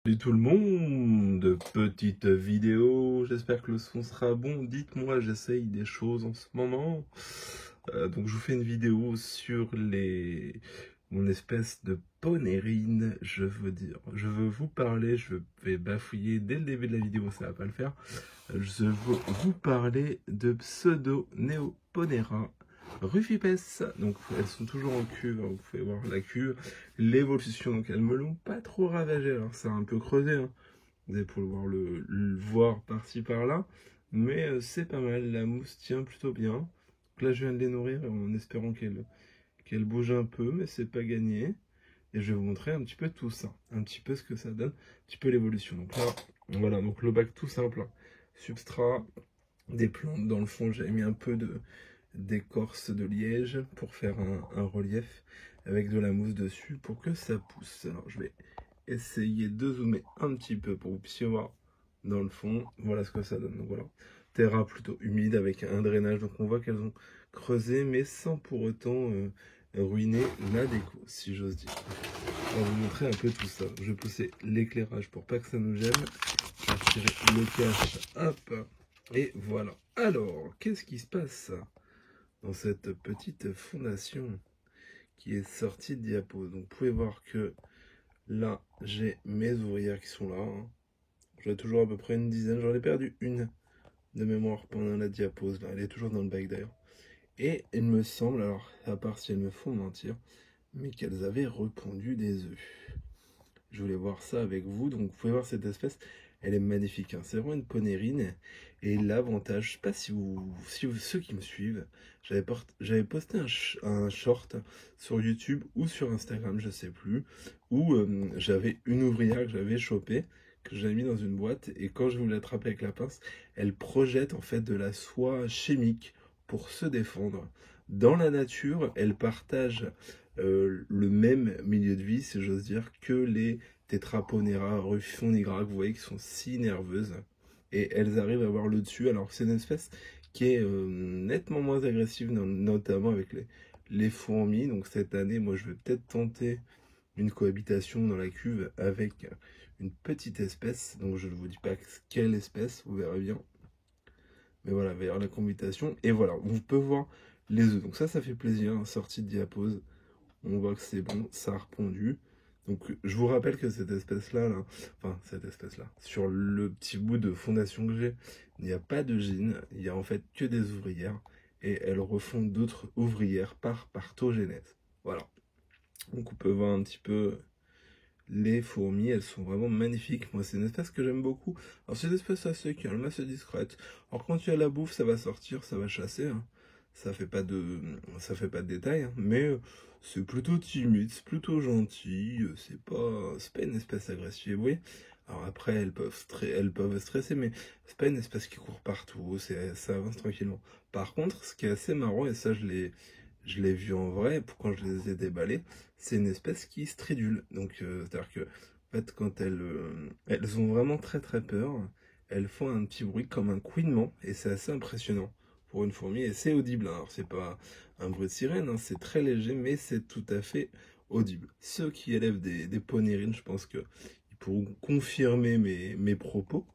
Salut tout le monde, petite vidéo, j'espère que le son sera bon. Dites-moi, j'essaye des choses en ce moment. Donc je vous fais une vidéo sur mon espèce de ponérine, je veux vous parler, je vais bafouiller dès le début de la vidéo, ça va pas le faire. Je veux vous parler de Pseudo-Neoponera rufipes. Donc elles sont toujours en cuve, hein, vous pouvez voir la cuve, l'évolution, donc elles me l'ont pas trop ravagé, alors ça a un peu creusé, hein. Vous allez pouvoir le voir par-ci par-là, mais c'est pas mal, la mousse tient plutôt bien. Donc là je viens de les nourrir en espérant qu'elles bougent un peu, mais c'est pas gagné. Et je vais vous montrer un petit peu tout ça, un petit peu ce que ça donne, un petit peu l'évolution. Donc là, voilà, donc le bac tout simple, hein. Substrat, des plantes dans le fond, j'avais mis un peu d'écorce de liège pour faire un relief avec de la mousse dessus pour que ça pousse. Alors je vais essayer de zoomer un petit peu pour que vous puissiez voir dans le fond. Voilà ce que ça donne. Donc voilà, terrain plutôt humide avec un drainage. Donc on voit qu'elles ont creusé mais sans pour autant ruiner la déco, si j'ose dire. On va vous montrer un peu tout ça. Je vais pousser l'éclairage pour pas que ça nous gêne. Je vais retirer le cache. Hop. Et voilà. Alors, qu'est-ce qui se passe dans cette petite fondation qui est sortie de diapo? Donc, vous pouvez voir que là, j'ai mes ouvrières qui sont là, hein. J'en ai toujours à peu près une dizaine. J'en ai perdu une de mémoire pendant la diapose. Là, elle est toujours dans le bac d'ailleurs. Et il me semble, alors, à part si elles me font mentir, mais qu'elles avaient repondu des œufs. Je voulais voir ça avec vous. Donc, vous pouvez voir cette espèce, elle est magnifique, hein. C'est vraiment une ponérine. Et l'avantage, je sais pas si ceux qui me suivent, j'avais posté un short sur YouTube ou sur Instagram, je sais plus, où j'avais une ouvrière que j'avais chopée, que j'avais mis dans une boîte. Et quand je voulais l'attraper avec la pince, elle projette en fait de la soie chimique pour se défendre. Dans la nature, elle partage le même milieu de vie, si j'ose dire, que les Tetraponera rufifonigra, que vous voyez, qui sont si nerveuses. Et elles arrivent à avoir le dessus. Alors c'est une espèce qui est nettement moins agressive, notamment avec les fourmis. Donc cette année, moi je vais peut-être tenter une cohabitation dans la cuve avec une petite espèce. Donc je ne vous dis pas quelle espèce, vous verrez bien. Mais voilà, il va y avoir la cohabitation. Et voilà, on peut voir les œufs. Donc ça fait plaisir, hein, sortie de diapose. On voit que c'est bon, ça a répondu. Donc je vous rappelle que cette espèce-là, sur le petit bout de fondation que j'ai, il n'y a pas de gîne, il n'y a en fait que des ouvrières, et elles refont d'autres ouvrières par partogénèse. Voilà. Donc on peut voir un petit peu les fourmis, elles sont vraiment magnifiques. Moi c'est une espèce que j'aime beaucoup. Alors c'est une espèce assez calme, assez discrète. Alors quand il y a la bouffe, ça va sortir, ça va chasser, hein. Ça fait pas de détails, hein. Mais c'est plutôt timide, c'est plutôt gentil, c'est pas une espèce agressive, vous voyez. Alors après, elles peuvent stresser, mais c'est pas une espèce qui court partout, ça avance tranquillement. Par contre, ce qui est assez marrant, et ça je l'ai vu en vrai, quand je les ai déballées, c'est une espèce qui stridule. Donc, c'est-à-dire que, en fait, quand elles ont vraiment très très peur, elles font un petit bruit comme un couinement, et c'est assez impressionnant pour une fourmi, et c'est audible, hein. Alors c'est pas un bruit de sirène, hein, c'est très léger, mais c'est tout à fait audible. Ceux qui élèvent des ponérines, je pense qu'ils pourront confirmer mes propos.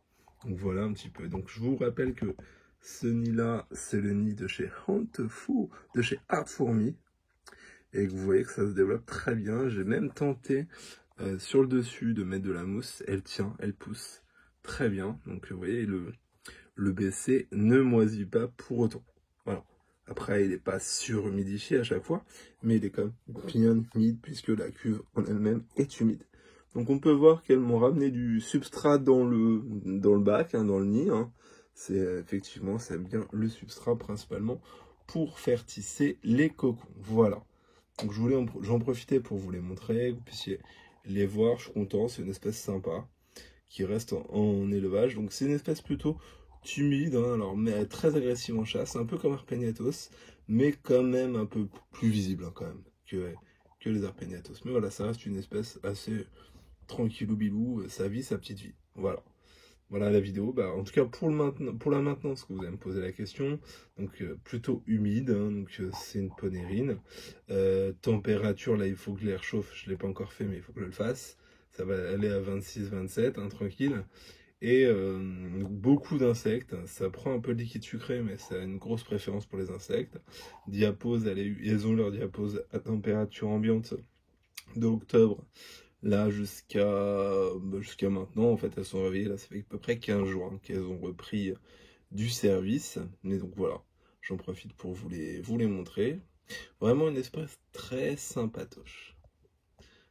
Donc voilà un petit peu. Donc je vous rappelle que ce nid-là, c'est le nid de chez Huntful, de chez Art Fourmi, et que vous voyez que ça se développe très bien. J'ai même tenté sur le dessus de mettre de la mousse, elle tient, elle pousse très bien. Donc vous voyez, le BC ne moisit pas pour autant. Voilà. Après, il n'est pas surhumidifié à chaque fois, mais il est quand même bien humide puisque la cuve en elle-même est humide. Donc on peut voir qu'elles m'ont ramené du substrat dans le bac, hein, dans le nid, hein. C'est effectivement, c'est bien le substrat principalement pour faire tisser les cocons. Voilà. Donc j'en profiter pour vous les montrer, que vous puissiez les voir. Je suis content, c'est une espèce sympa qui reste en élevage. Donc c'est une espèce plutôt timide, hein, alors, mais très agressive en chasse, un peu comme Arpegnathos, mais quand même un peu plus visible, hein, quand même, que les Arpegnathos. Mais voilà, ça reste une espèce assez tranquillou bilou, sa vie, sa petite vie. Voilà. Voilà la vidéo. Bah, en tout cas, pour la maintenance, que vous allez me poser la question, donc plutôt humide, hein, donc c'est une ponérine. Température, là, il faut que l'air chauffe, je ne l'ai pas encore fait, mais il faut que je le fasse. ça va aller à 26-27, hein, tranquille. Et beaucoup d'insectes, ça prend un peu de liquide sucré, mais ça a une grosse préférence pour les insectes. Diapause, elles ont leur diapause à température ambiante de octobre, là jusqu'à maintenant. En fait, elles sont réveillées, là ça fait à peu près 15 jours hein, qu'elles ont repris du service. Mais donc voilà, j'en profite pour vous les montrer. Vraiment une espèce très sympatoche.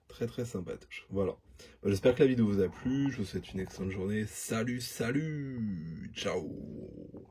Très très sympatoche. Voilà. J'espère que la vidéo vous a plu. Je vous souhaite une excellente journée. Salut, salut. Ciao.